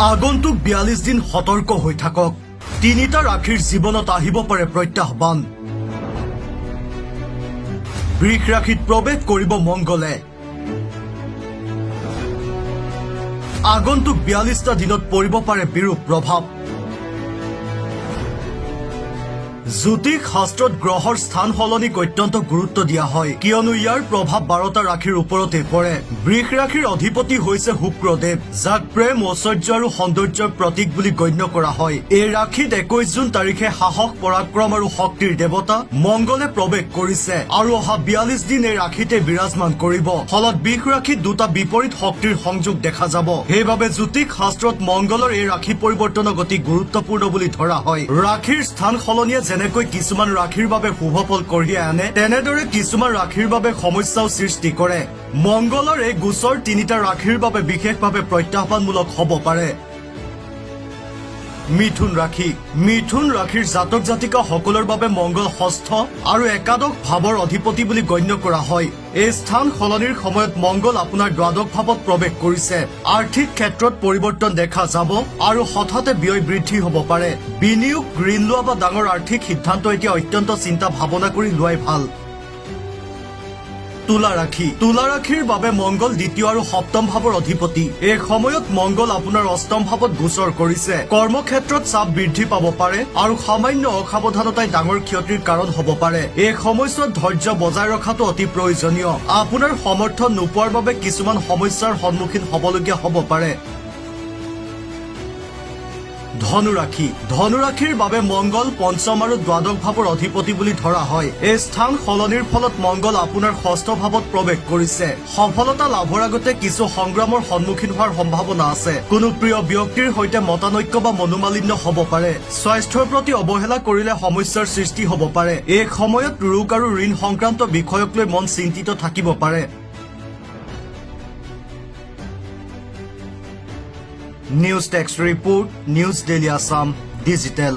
আগন্তুক ৪২ দিন সতৰ্ক হৈ থাকক। তিনিটা ৰাশিৰ জীৱনত আহিব পাৰে প্ৰত্যাহ্বান। বৃষ ৰাশিত প্ৰৱেশ কৰিব মংগলে। আগন্তুক ৪২টা দিনত পৰিব পাৰে বিৰূপ প্ৰভাৱ। জ্যোতিষ শাস্ত্ৰত গ্ৰহৰ স্থান সলনিক অত্যন্ত গুৰুত্ব দিয়া হয়, কিয়নো ইয়াৰ প্ৰভাৱ ১২টা ৰাশিৰ ওপৰতে পৰে। বৃষ ৰাশিৰ অধিপতি হৈছে শুক্ৰদেৱ, যাক প্ৰেম, ঐশ্বৰ্য আৰু সৌন্দৰ্যৰ প্ৰতীক বুলি গণ্য কৰা হয়। এই ৰাশিত ২১ জুন তাৰিখে সাহস, পৰাক্ৰম আৰু শক্তিৰ দেৱতা মংগলে প্ৰৱেশ কৰিছে আৰু অহা ৪২ দিন এই ৰাশিতে বিৰাজমান কৰিব। ফলত বৃষ ৰাশিত দুটা বিপৰীত শক্তিৰ সংযোগ দেখা যাব। সেইবাবে জ্যোতিষ শাস্ত্ৰত মংগলৰ এই ৰাশি পৰিৱৰ্তনৰ গতি গুৰুত্বপূৰ্ণ বুলি ধৰা হয়। ৰাশিৰ স্থান সলনিয়ে যেনেকৈ কিছুমান ৰাশিৰ বাবে শুভ ফল কঢ়িয়াই আনে, তেনেদৰে কিছুমান ৰাশিৰ বাবে সমস্যাও সৃষ্টি কৰে। মংগলৰ এই গোচৰ তিনিটা ৰাশিৰ বাবে বিশেষভাৱে প্ৰত্যাহ্বানমূলক হ'ব পাৰে। মিথুন ৰাশি। মিথুন ৰাশিৰ জাতক জাতিকাসকলৰ বাবে মংগল ষষ্ঠ আৰু একাদশ ভাৱৰ অধিপতি বুলি গণ্য কৰা হয়। এই স্থান সলনিৰ সময়ত মংগল আপোনাৰ দ্বাদশ ভাৱত প্ৰৱেশ কৰিছে। আৰ্থিক ক্ষেত্ৰত পৰিৱৰ্তন দেখা যাব আৰু হঠাতে ব্যয় বৃদ্ধি হ'ব পাৰে। বিনিয়োগ, ঋণ লোৱা বা ডাঙৰ আৰ্থিক সিদ্ধান্ত এতিয়া অত্যন্ত চিন্তা ভাৱনা কৰি লোৱাই ভাল। তুলা ৰাশি। তুলা ৰাশিৰ বাবে মংগল দ্বিতীয় আৰু সপ্তম ভাৱৰ অধিপতি। এই সময়ত মংগল আপোনাৰ অষ্টম ভাৱত গোচৰ কৰিছে। কৰ্মক্ষেত্ৰত চাপ বৃদ্ধি পাব পাৰে আৰু সামান্য অসাৱধানতাই ডাঙৰ ক্ষতিৰ কাৰণ হ'ব পাৰে। এই সময়ছোৱাত ধৈৰ্য বজাই ৰখাটো অতি প্ৰয়োজনীয়। আপোনাৰ সমৰ্থন নোপোৱাৰ বাবে কিছুমান সমস্যাৰ সন্মুখীন হ'বলগীয়া হ'ব পাৰে। ধনুৰাশি। ধনুৰাশিৰ বাবে মংগল পঞ্চম আৰু দ্বাদশ ভাৱৰ অধিপতি বুলি ধৰা হয়। এই স্থান সলনিৰ ফলত মংগল আপোনাৰ ষষ্ঠ ভাৱত প্ৰৱেশ কৰিছে। সফলতা লাভৰ আগতে কিছু সংগ্ৰামৰ সন্মুখীন হোৱাৰ সম্ভাৱনা আছে। কোনো প্ৰিয় ব্যক্তিৰ সৈতে মতানৈক্য বা মনোমালিন্য হ'ব পাৰে। স্বাস্থ্যৰ প্ৰতি অৱহেলা কৰিলে সমস্যাৰ সৃষ্টি হ'ব পাৰে। এই সময়ত ৰোগ আৰু ঋণ সংক্ৰান্ত বিষয়ক লৈ মন চিন্তিত থাকিব পাৰে। নিউজ টেক্স report, news daily Assam digital.